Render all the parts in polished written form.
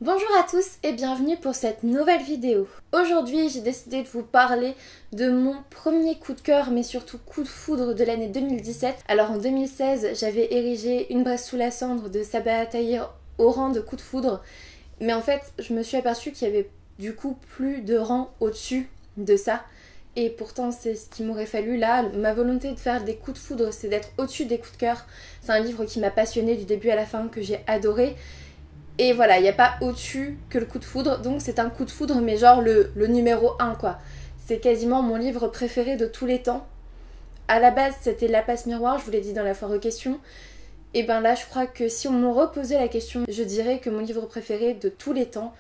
Bonjour à tous et bienvenue pour cette nouvelle vidéo. Aujourd'hui j'ai décidé de vous parler de mon premier coup de cœur mais surtout coup de foudre de l'année 2017. Alors en 2016 j'avais érigé Une braise sous la cendre de Sabaa Tahir au rang de coup de foudre, mais en fait je me suis aperçue qu'il y avait du coup plus de rang au-dessus de ça. Et pourtant c'est ce qu'il m'aurait fallu là. Ma volonté de faire des coups de foudre, c'est d'être au-dessus des coups de cœur. C'est un livre qui m'a passionnée du début à la fin, que j'ai adoré. Et voilà, il n'y a pas au-dessus que le coup de foudre, donc c'est un coup de foudre, mais genre le numéro 1 quoi. C'est quasiment mon livre préféré de tous les temps. À la base, c'était La Passe Miroir, je vous l'ai dit dans la foire aux questions. Et ben là, je crois que si on me reposait la question, je dirais que mon livre préféré de tous les temps,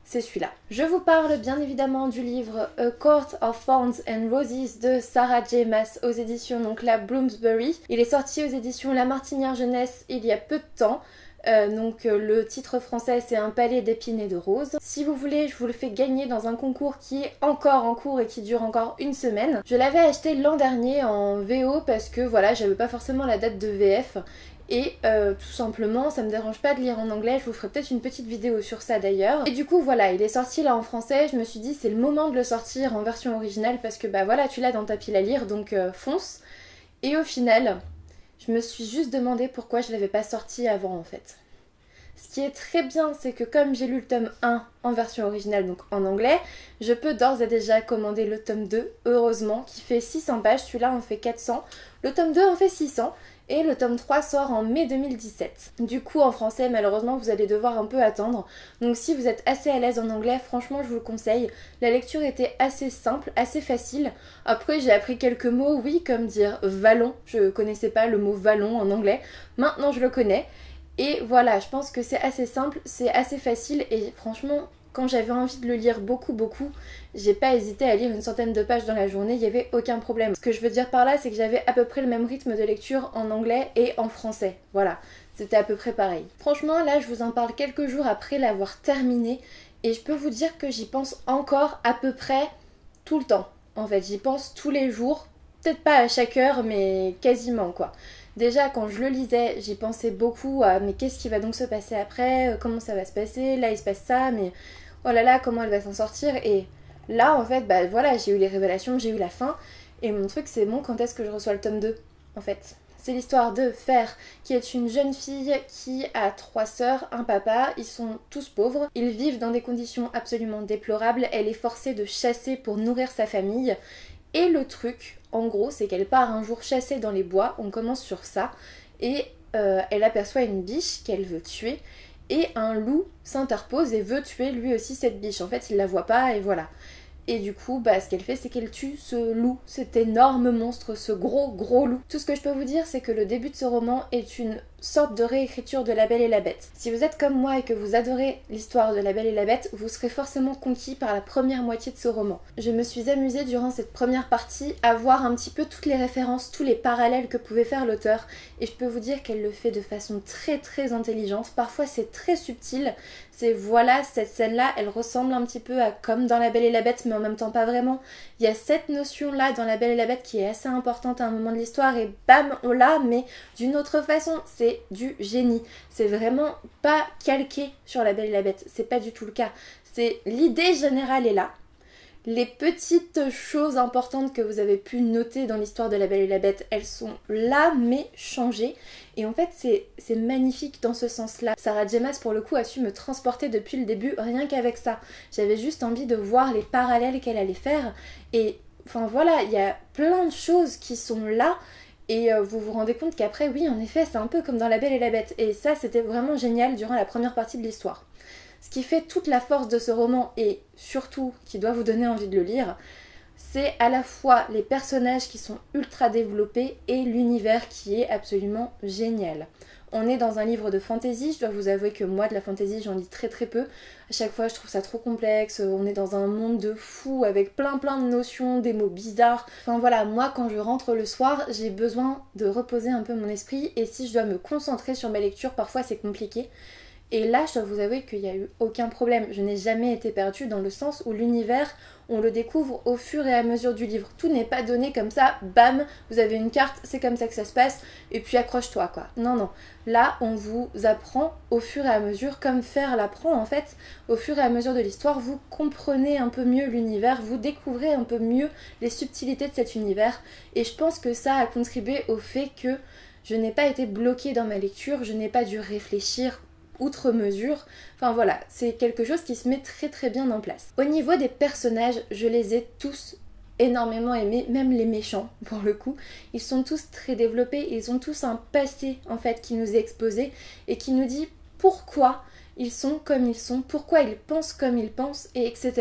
c'est celui-là. Je vous parle bien évidemment du livre A Court of Thorns and Roses de Sarah J. Maas aux éditions donc la Bloomsbury. Il est sorti aux éditions La Martinière Jeunesse il y a peu de temps. Le titre français c'est Un palais d'épines et de roses. Si vous voulez, je vous le fais gagner dans un concours qui est encore en cours et qui dure encore une semaine. Je l'avais acheté l'an dernier en VO parce que voilà, j'avais pas forcément la date de VF. Et tout simplement, ça me dérange pas de lire en anglais, je vous ferai peut-être une petite vidéo sur ça d'ailleurs. Et du coup voilà, il est sorti là en français, je me suis dit c'est le moment de le sortir en version originale parce que bah voilà, tu l'as dans ta pile à lire, donc fonce. Et au final, je me suis juste demandé pourquoi je l'avais pas sorti avant en fait. Ce qui est très bien, c'est que comme j'ai lu le tome 1 en version originale, donc en anglais, je peux d'ores et déjà commander le tome 2, heureusement, qui fait 600 pages, celui-là en fait 400, le tome 2 en fait 600, et le tome 3 sort en mai 2017. Du coup, en français, malheureusement, vous allez devoir un peu attendre, donc si vous êtes assez à l'aise en anglais, franchement, je vous le conseille. La lecture était assez simple, assez facile. Après, j'ai appris quelques mots, oui, comme dire vallon, je connaissais pas le mot vallon en anglais, maintenant je le connais. Et voilà, je pense que c'est assez simple, c'est assez facile et franchement, quand j'avais envie de le lire beaucoup, j'ai pas hésité à lire une centaine de pages dans la journée, il n'y avait aucun problème. Ce que je veux dire par là, c'est que j'avais à peu près le même rythme de lecture en anglais et en français. Voilà, c'était à peu près pareil. Franchement, là, je vous en parle quelques jours après l'avoir terminé et je peux vous dire que j'y pense encore à peu près tout le temps. En fait, j'y pense tous les jours, peut-être pas à chaque heure, mais quasiment quoi. Déjà quand je le lisais, j'y pensais beaucoup à mais qu'est-ce qui va donc se passer après, comment ça va se passer, là il se passe ça, mais oh là là, comment elle va s'en sortir. Et là en fait, bah voilà, j'ai eu les révélations, j'ai eu la fin, et mon truc c'est bon, quand est-ce que je reçois le tome 2 en fait. C'est l'histoire de Fer, qui est une jeune fille qui a 3 sœurs, un papa, ils sont tous pauvres, ils vivent dans des conditions absolument déplorables, elle est forcée de chasser pour nourrir sa famille. Et le truc, en gros, c'est qu'elle part un jour chasser dans les bois, on commence sur ça, et elle aperçoit une biche qu'elle veut tuer, et un loup s'interpose et veut tuer lui aussi cette biche. En fait, il la voit pas, et voilà. Et du coup, bah, ce qu'elle fait, c'est qu'elle tue ce loup, cet énorme monstre, ce gros loup. Tout ce que je peux vous dire, c'est que le début de ce roman est une sorte de réécriture de La Belle et la Bête. Si vous êtes comme moi et que vous adorez l'histoire de La Belle et la Bête, vous serez forcément conquis par la première moitié de ce roman. Je me suis amusée durant cette première partie à voir un petit peu toutes les références, tous les parallèles que pouvait faire l'auteur, et je peux vous dire qu'elle le fait de façon très intelligente. Parfois c'est très subtil, c'est voilà, cette scène-là, elle ressemble un petit peu à comme dans La Belle et la Bête, mais en même temps pas vraiment. Il y a cette notion-là dans La Belle et la Bête qui est assez importante à un moment de l'histoire, et bam, on l'a, mais d'une autre façon. C'est du génie. C'est vraiment pas calqué sur La Belle et la Bête. C'est pas du tout le cas. C'est l'idée générale est là. Les petites choses importantes que vous avez pu noter dans l'histoire de La Belle et la Bête, elles sont là mais changées. Et en fait c'est magnifique dans ce sens-là. Sarah J. Maas pour le coup a su me transporter depuis le début rien qu'avec ça. J'avais juste envie de voir les parallèles qu'elle allait faire. Et enfin voilà, il y a plein de choses qui sont là. Et vous vous rendez compte qu'après, oui, en effet, c'est un peu comme dans La Belle et la Bête. Et ça, c'était vraiment génial durant la première partie de l'histoire. Ce qui fait toute la force de ce roman, et surtout qui doit vous donner envie de le lire, c'est à la fois les personnages qui sont ultra développés et l'univers qui est absolument génial. On est dans un livre de fantasy, je dois vous avouer que moi de la fantasy j'en lis très peu. À chaque fois je trouve ça trop complexe, on est dans un monde de fous avec plein de notions, des mots bizarres. Enfin voilà, moi quand je rentre le soir j'ai besoin de reposer un peu mon esprit et si je dois me concentrer sur ma lecture parfois c'est compliqué. Et là, je dois vous avouer qu'il n'y a eu aucun problème. Je n'ai jamais été perdue dans le sens où l'univers, on le découvre au fur et à mesure du livre. Tout n'est pas donné comme ça, bam, vous avez une carte, c'est comme ça que ça se passe, et puis accroche-toi quoi. Non, non. Là, on vous apprend au fur et à mesure, comme Faire l'apprend en fait, au fur et à mesure de l'histoire, vous comprenez un peu mieux l'univers, vous découvrez un peu mieux les subtilités de cet univers, et je pense que ça a contribué au fait que je n'ai pas été bloquée dans ma lecture, je n'ai pas dû réfléchir outre mesure. Enfin voilà, c'est quelque chose qui se met très très bien en place. Au niveau des personnages, je les ai tous énormément aimés, même les méchants pour le coup. Ils sont tous très développés, ils ont tous un passé en fait qui nous est exposé et qui nous dit pourquoi ils sont comme ils sont, pourquoi ils pensent comme ils pensent, et etc.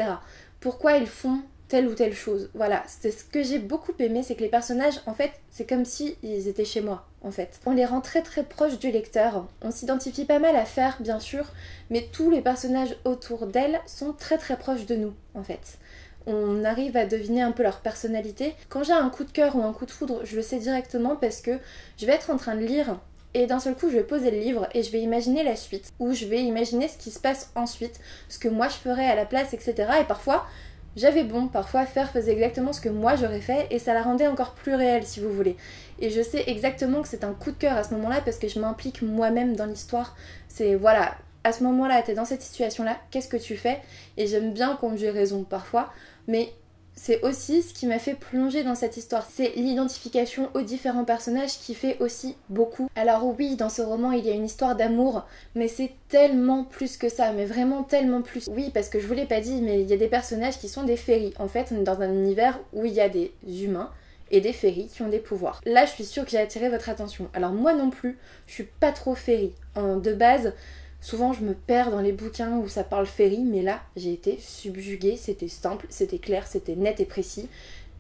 Pourquoi ils font telle ou telle chose. Voilà, c'est ce que j'ai beaucoup aimé, c'est que les personnages, en fait, c'est comme si ils étaient chez moi, en fait. On les rend très très proches du lecteur, on s'identifie pas mal à Faire, bien sûr, mais tous les personnages autour d'elle sont très très proches de nous, en fait. On arrive à deviner un peu leur personnalité. Quand j'ai un coup de cœur ou un coup de foudre, je le sais directement parce que je vais être en train de lire et d'un seul coup je vais poser le livre et je vais imaginer la suite, ou je vais imaginer ce qui se passe ensuite, ce que moi je ferais à la place, etc. Et parfois, j'avais bon, parfois Faire faisait exactement ce que moi j'aurais fait et ça la rendait encore plus réelle si vous voulez. Et je sais exactement que c'est un coup de cœur à ce moment-là parce que je m'implique moi-même dans l'histoire. C'est voilà, à ce moment-là, t'es dans cette situation-là, qu'est-ce que tu fais? Et j'aime bien qu'on ait raison parfois, mais c'est aussi ce qui m'a fait plonger dans cette histoire. C'est l'identification aux différents personnages qui fait aussi beaucoup. Alors oui, dans ce roman, il y a une histoire d'amour, mais c'est tellement plus que ça, mais vraiment tellement plus. Oui, parce que je vous l'ai pas dit, mais il y a des personnages qui sont des fairies. En fait, on est dans un univers où il y a des humains et des fairies qui ont des pouvoirs. Là, je suis sûre que j'ai attiré votre attention. Alors moi non plus, je suis pas trop fairy. De base, souvent je me perds dans les bouquins où ça parle fairy, mais là j'ai été subjuguée, c'était simple, c'était clair, c'était net et précis.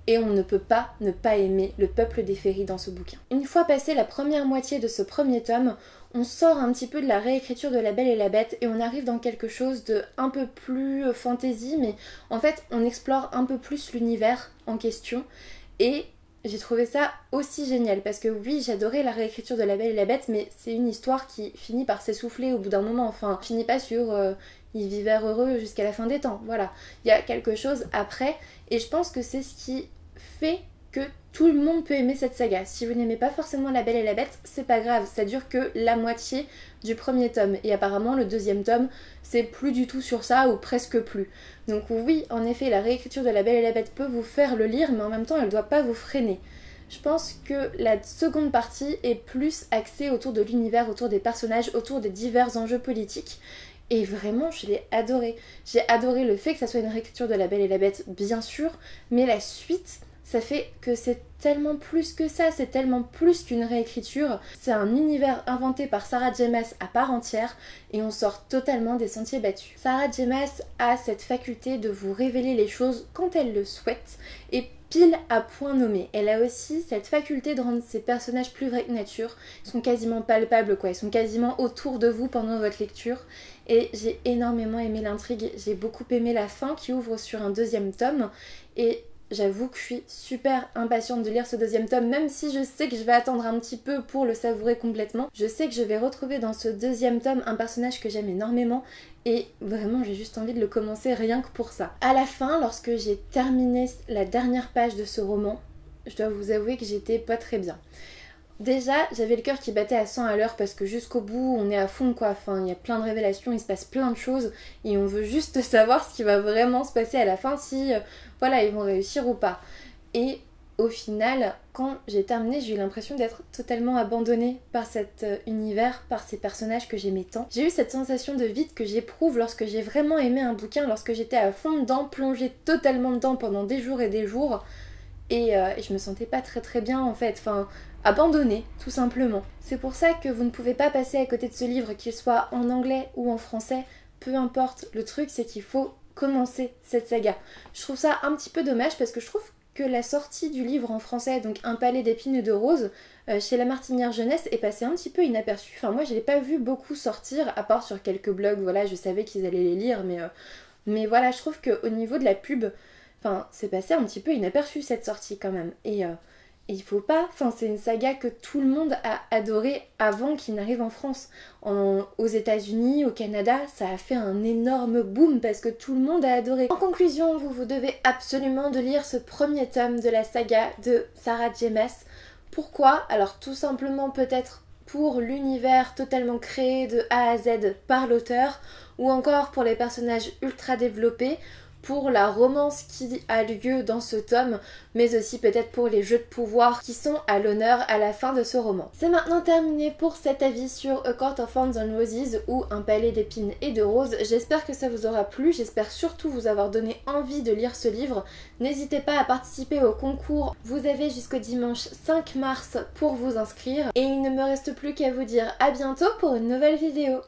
Et on ne peut pas ne pas aimer le peuple des fairies dans ce bouquin. Une fois passé la première moitié de ce premier tome, on sort un petit peu de la réécriture de La Belle et la Bête et on arrive dans quelque chose de un peu plus fantasy, mais en fait on explore un peu plus l'univers en question et j'ai trouvé ça aussi génial parce que oui, j'adorais la réécriture de La Belle et la Bête, mais c'est une histoire qui finit par s'essouffler au bout d'un moment. Enfin, finit pas sur ils vivèrent heureux jusqu'à la fin des temps. Voilà, il y a quelque chose après et je pense que c'est ce qui fait que tout le monde peut aimer cette saga. Si vous n'aimez pas forcément La Belle et la Bête, c'est pas grave, ça dure que la moitié du premier tome et apparemment le deuxième tome c'est plus du tout sur ça ou presque plus. Donc oui, en effet, la réécriture de La Belle et la Bête peut vous faire le lire, mais en même temps elle doit pas vous freiner. Je pense que la seconde partie est plus axée autour de l'univers, autour des personnages, autour des divers enjeux politiques. Et vraiment, je l'ai adoré. J'ai adoré le fait que ça soit une réécriture de La Belle et la Bête, bien sûr, mais la suite, ça fait que c'est tellement plus que ça, c'est tellement plus qu'une réécriture. C'est un univers inventé par Sarah J. Maas à part entière et on sort totalement des sentiers battus. Sarah J. Maas a cette faculté de vous révéler les choses quand elle le souhaite et pile à point nommé. Elle a aussi cette faculté de rendre ses personnages plus vrais que nature. Ils sont quasiment palpables quoi, ils sont quasiment autour de vous pendant votre lecture. Et j'ai énormément aimé l'intrigue, j'ai beaucoup aimé la fin qui ouvre sur un deuxième tome et j'avoue que je suis super impatiente de lire ce deuxième tome, même si je sais que je vais attendre un petit peu pour le savourer complètement. Je sais que je vais retrouver dans ce deuxième tome un personnage que j'aime énormément et vraiment j'ai juste envie de le commencer rien que pour ça. À la fin, lorsque j'ai terminé la dernière page de ce roman, je dois vous avouer que j'étais pas très bien. Déjà, j'avais le cœur qui battait à 100 à l'heure parce que jusqu'au bout, on est à fond quoi. Enfin, il y a plein de révélations, il se passe plein de choses et on veut juste savoir ce qui va vraiment se passer à la fin, si voilà, ils vont réussir ou pas. Et au final, quand j'ai terminé, j'ai eu l'impression d'être totalement abandonnée par cet univers, par ces personnages que j'aimais tant. J'ai eu cette sensation de vide que j'éprouve lorsque j'ai vraiment aimé un bouquin, lorsque j'étais à fond dedans, plongée totalement dedans pendant des jours et des jours. Et je me sentais pas très très bien en fait, enfin abandonnée tout simplement. C'est pour ça que vous ne pouvez pas passer à côté de ce livre, qu'il soit en anglais ou en français, peu importe. Le truc c'est qu'il faut commencer cette saga. Je trouve ça un petit peu dommage parce que je trouve que la sortie du livre en français, donc Un palais d'épines et de roses, chez La Martinière Jeunesse est passée un petit peu inaperçue. Enfin moi je l'ai pas vu beaucoup sortir, à part sur quelques blogs, voilà, je savais qu'ils allaient les lire, mais voilà, je trouve qu'au niveau de la pub, enfin, c'est passé un petit peu inaperçu cette sortie quand même. Et il faut pas, enfin c'est une saga que tout le monde a adoré avant qu'il n'arrive en France. Aux États-Unis, au Canada, ça a fait un énorme boom parce que tout le monde a adoré. En conclusion, vous devez absolument de lire ce premier tome de la saga de Sarah J. Maas. Pourquoi? Alors tout simplement peut-être pour l'univers totalement créé de A à Z par l'auteur, ou encore pour les personnages ultra développés, pour la romance qui a lieu dans ce tome, mais aussi peut-être pour les jeux de pouvoir qui sont à l'honneur à la fin de ce roman. C'est maintenant terminé pour cet avis sur A Court of Thorns and Roses ou Un palais d'épines et de roses. J'espère que ça vous aura plu, j'espère surtout vous avoir donné envie de lire ce livre. N'hésitez pas à participer au concours, vous avez jusqu'au dimanche 5 mars pour vous inscrire. Et il ne me reste plus qu'à vous dire à bientôt pour une nouvelle vidéo.